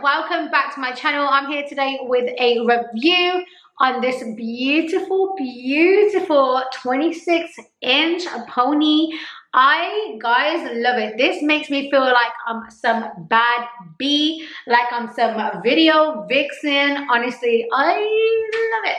welcome back to my channel. I'm here today with a review on this beautiful 26-inch pony. Guys, love it. This makes me feel like I'm some bad bee, like I'm some video vixen. Honestly, I love it.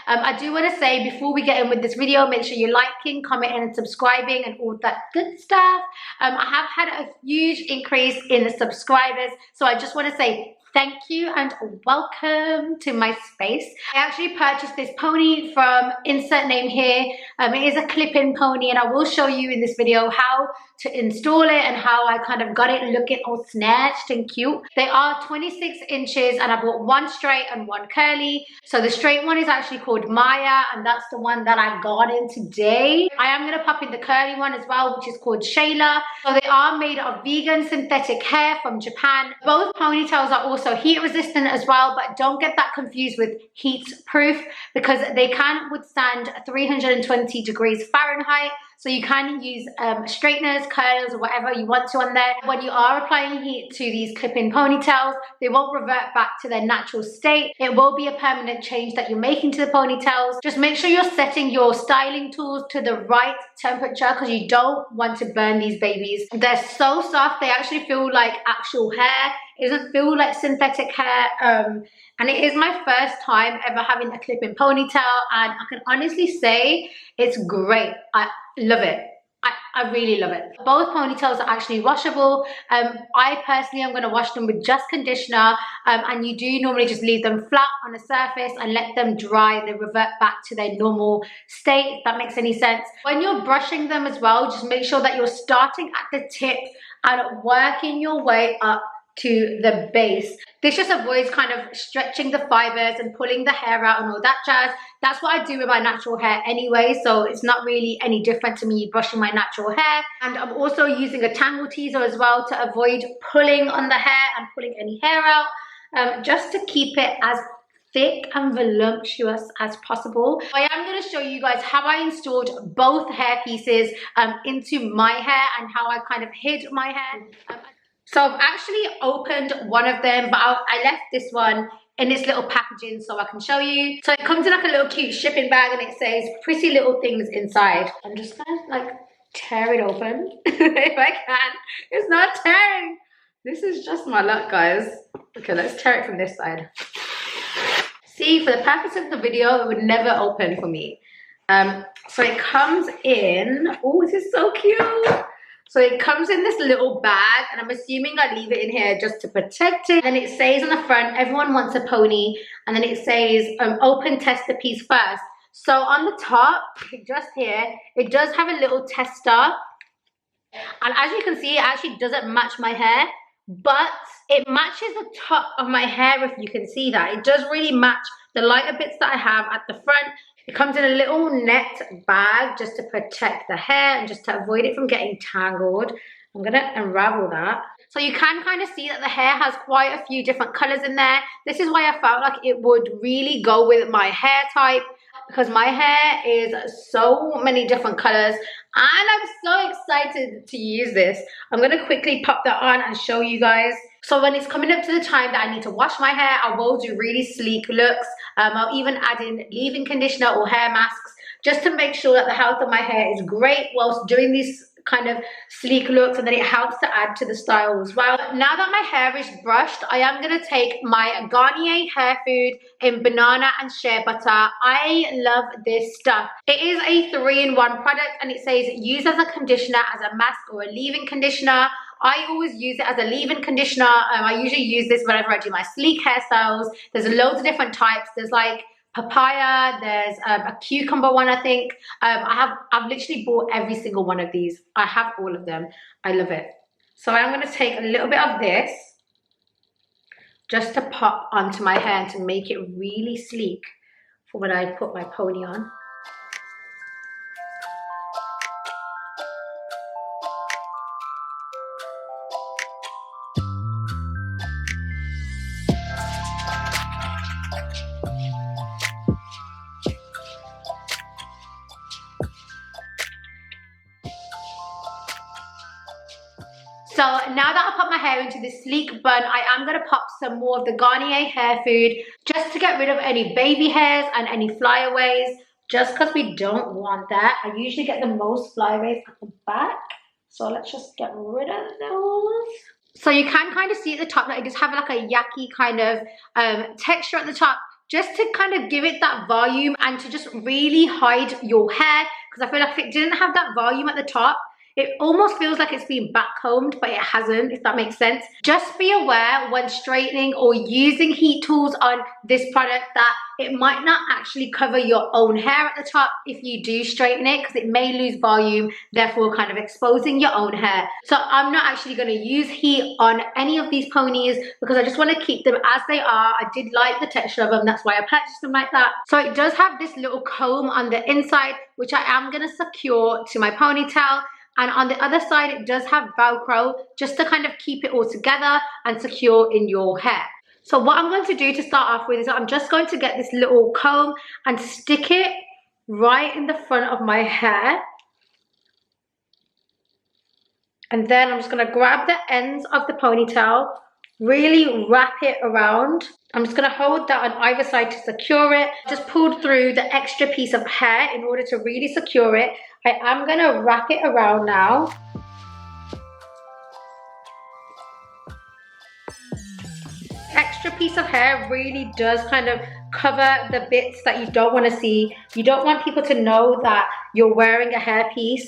I do want to say, before we get in with this video, make sure you're liking, commenting and subscribing and all that good stuff. I have had a huge increase in the subscribers, so I just want to say thank you and welcome to my space. I actually purchased this pony from insert name here. It is a clip-in pony, and I will show you in this video how to install it and how I kind of got it looking all snatched and cute. They are 26 inches and I bought one straight and one curly. So the straight one is actually called Maya, and that's the one that I got in today. I am going to pop in the curly one as well, which is called Shayla. So they are made of vegan synthetic hair from Japan. Both ponytails are also heat resistant as well, but don't get that confused with heat proof, because they can withstand 320 degrees Fahrenheit. So you can use straighteners, curlers, or whatever you want to on there. When you are applying heat to these clip-in ponytails, they won't revert back to their natural state. It will be a permanent change that you're making to the ponytails. Just make sure you're setting your styling tools to the right temperature, because you don't want to burn these babies. They're so soft, they actually feel like actual hair. It doesn't feel like synthetic hair. And it is my first time ever having a clip-in ponytail, and I can honestly say it's great. I love it. I really love it. Both ponytails are actually washable. I personally am going to wash them with just conditioner, and you do normally just leave them flat on a surface and let them dry. They revert back to their normal state, if that makes any sense. When you're brushing them as well, just make sure that you're starting at the tip and working your way up to the base. This just avoids kind of stretching the fibers and pulling the hair out and all that jazz. That's what I do with my natural hair anyway, so it's not really any different to me brushing my natural hair. And I'm also using a tangle teaser as well to avoid pulling on the hair and pulling any hair out, just to keep it as thick and voluptuous as possible. I am going to show you guys how I installed both hair pieces into my hair and how I kind of hid my hair. So I've actually opened one of them, but I left this one in this little packaging so I can show you. So it comes in like a little cute shipping bag, and it says pretty little things inside. I'm just gonna like tear it open if I can. It's not tearing. This is just my luck, guys. Okay, let's tear it from this side. See, for the purpose of the video, it would never open for me. So it comes in, oh, this is so cute. So it comes in this little bag, and I'm assuming I leave it in here just to protect it. And it says on the front, everyone wants a pony. And then it says, open tester piece first. So on the top, just here, it does have a little tester. And as you can see, it actually doesn't match my hair, but it matches the top of my hair, if you can see that. It does really match the lighter bits that I have at the front. It comes in a little net bag just to protect the hair and just to avoid it from getting tangled. I'm going to unravel that. So you can kind of see that the hair has quite a few different colors in there. This is why I felt like it would really go with my hair type, because my hair is so many different colors, and I'm so excited to use this. I'm going to quickly pop that on and show you guys. So when it's coming up to the time that I need to wash my hair, I will do really sleek looks. I'll even add in leave-in conditioner or hair masks just to make sure that the health of my hair is great whilst doing these kind of sleek looks, and then it helps to add to the style as well. Now that my hair is brushed, I am going to take my Garnier hair food in banana and shea butter. I love this stuff. It is a 3-in-1 product, and it says use as a conditioner, as a mask, or a leave-in conditioner. I always use it as a leave-in conditioner. I usually use this whenever I do my sleek hairstyles. There's loads of different types. There's like papaya, there's a cucumber one, I think. I've literally bought every single one of these. I have all of them. I love it. So I'm going to take a little bit of this just to pop onto my hair to make it really sleek for when I put my pony on. So now that I put my hair into this sleek bun, I am going to pop some more of the Garnier hair food just to get rid of any baby hairs and any flyaways, just because we don't want that. I usually get the most flyaways at the back, so let's just get rid of those. So you can kind of see at the top that it does have like a yucky kind of texture at the top, just to kind of give it that volume and to just really hide your hair, because I feel like if it didn't have that volume at the top, it almost feels like it's been backcombed, but it hasn't, if that makes sense. Just be aware when straightening or using heat tools on this product that it might not actually cover your own hair at the top if you do straighten it, because it may lose volume, therefore kind of exposing your own hair. So I'm not actually going to use heat on any of these ponies because I just want to keep them as they are. I did like the texture of them, that's why I purchased them like that. So it does have this little comb on the inside, which I am going to secure to my ponytail. And on the other side, it does have Velcro just to kind of keep it all together and secure in your hair. So what I'm going to do to start off with is I'm just going to get this little comb and stick it right in the front of my hair. And then I'm just going to grab the ends of the ponytail, really wrap it around. I'm just going to hold that on either side to secure it. Just pulled through the extra piece of hair in order to really secure it. I am going to wrap it around now. Extra piece of hair really does kind of cover the bits that you don't want to see. You don't want people to know that you're wearing a hairpiece,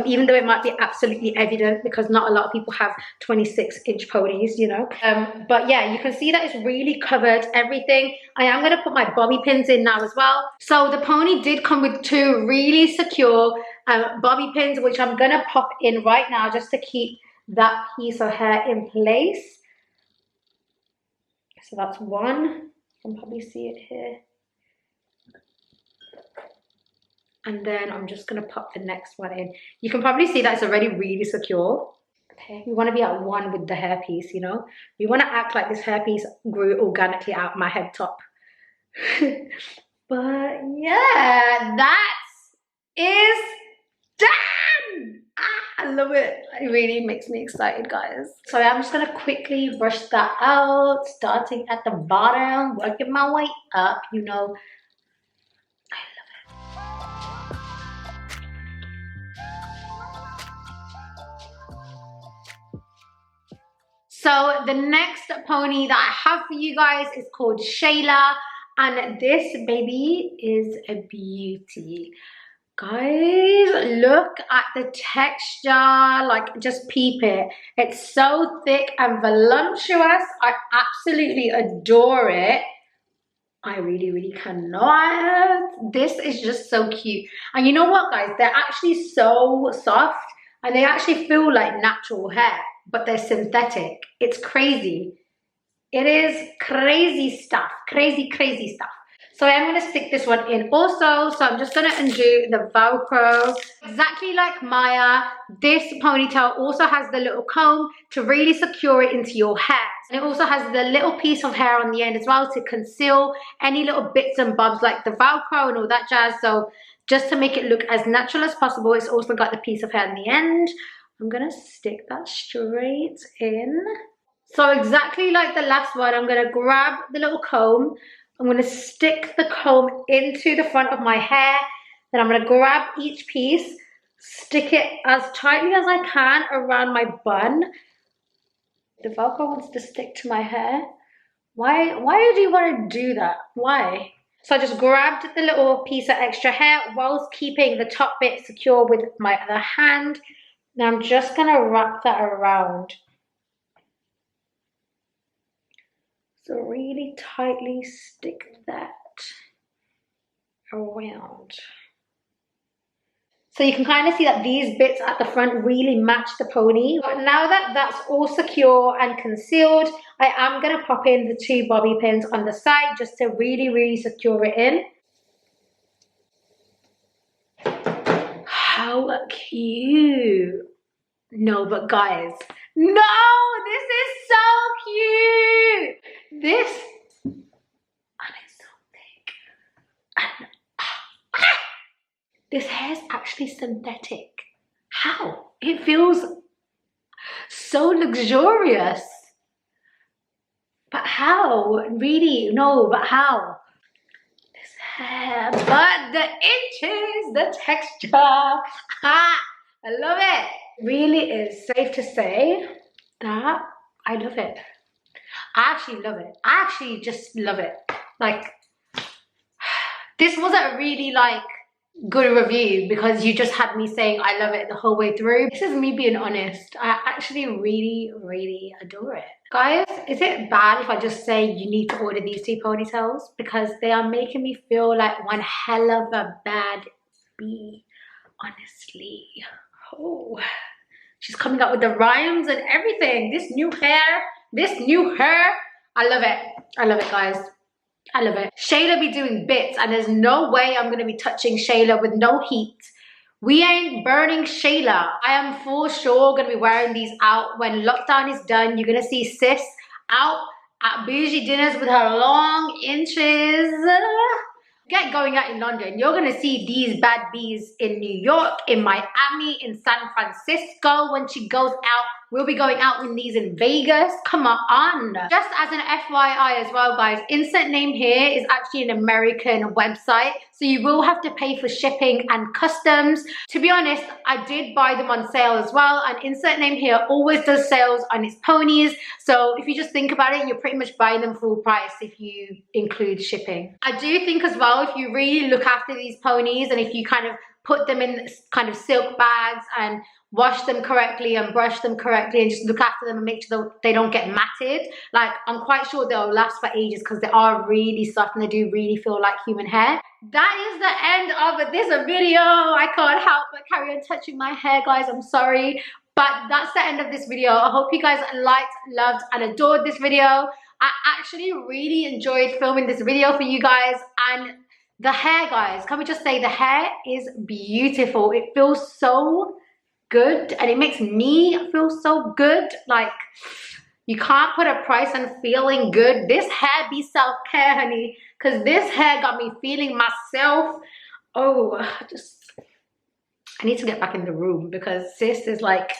even though it might be absolutely evident, because not a lot of people have 26-inch ponies, you know. But yeah, you can see that it's really covered everything. I am going to put my bobby pins in now as well. So the pony did come with two really secure bobby pins, which I'm going to pop in right now just to keep that piece of hair in place. So that's one. You can probably see it here. And then I'm just going to pop the next one in. You can probably see that it's already really secure. Okay, we want to be at one with the hairpiece, you know. We want to act like this hairpiece grew organically out my head top. But yeah, that is done! I love it. It really makes me excited, guys. So I'm just going to quickly brush that out, starting at the bottom, working my way up, you know. So the next pony that I have for you guys is called Shayla, and this baby is a beauty. Guys, look at the texture, like just peep it. It's so thick and voluptuous. I absolutely adore it. I really cannot. This is just so cute. And you know what, guys? They're actually so soft and they actually feel like natural hair, but they're synthetic. It's crazy. It is crazy stuff. Crazy stuff. So I'm going to stick this one in also. So I'm just going to undo the Velcro. Exactly like Maya, this ponytail also has the little comb to really secure it into your hair. And it also has the little piece of hair on the end as well to conceal any little bits and bobs like the Velcro and all that jazz. So just to make it look as natural as possible, it's also got the piece of hair on the end. I'm going to stick that straight in. So exactly like the last one, I'm going to grab the little comb. I'm going to stick the comb into the front of my hair. Then I'm going to grab each piece, stick it as tightly as I can around my bun. The Velcro wants to stick to my hair. Why do you want to do that? Why? So I just grabbed the little piece of extra hair whilst keeping the top bit secure with my other hand. Now I'm just going to wrap that around. So really tightly stick that around. So you can kind of see that these bits at the front really match the pony. But now that that's all secure and concealed, I am going to pop in the two bobby pins on the side just to really secure it in. How cute. No, but guys, no, this is so cute. This, and it's so thick. And, this hair is actually synthetic. How? It feels, So luxurious. But how? Really? No, but how? This hair, but the inches, the texture. Ha! I love it. Really is safe to say that I love it. I actually love it. I actually just love it. Like, this wasn't really like good review because you just had me saying I love it the whole way through. This is me being honest. I actually really adore it. Guys, is it bad if I just say you need to order these two ponytails? Because they are making me feel like one hell of a bad bee, honestly. Oh, she's coming up with the rhymes and everything. This new hair, I love it. I love it, guys. I love it. Shayla be doing bits and there's no way I'm gonna be touching Shayla with no heat. We ain't burning Shayla. I am for sure gonna be wearing these out when lockdown is done. You're gonna see sis out at bougie dinners with her long inches. Get going out in London. You're gonna see these bad bees in New York, in Miami, in San Francisco. When she goes out, we'll be going out in these in Vegas. Come on. Just as an FYI as well, guys, Insert Name here is actually an American website, so you will have to pay for shipping and customs. To be honest, I did buy them on sale as well, and Insert Name here always does sales on its ponies. So if you just think about it, you're pretty much buying them full price if you include shipping. I do think as well, if you really look after these ponies and if you kind of put them in kind of silk bags and wash them correctly and brush them correctly and just look after them and make sure that they don't get matted, like, I'm quite sure they'll last for ages because they are really soft and they do really feel like human hair. That is the end of this video. I can't help but carry on touching my hair, guys. I'm sorry, but that's the end of this video. I hope you guys liked, loved and adored this video. I actually really enjoyed filming this video for you guys. And the hair, guys, can we just say the hair is beautiful. It feels so good and it makes me feel so good. Like, you can't put a price on feeling good. This hair be self-care, honey, because this hair got me feeling myself. Oh, I need to get back in the room because sis is like,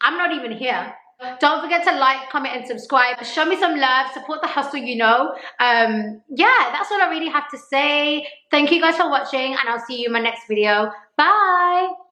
I'm not even here. Don't forget to like, comment and subscribe. Show me some love, support the hustle, you know. Yeah, that's all I really have to say. Thank you guys for watching and I'll see you in my next video. Bye.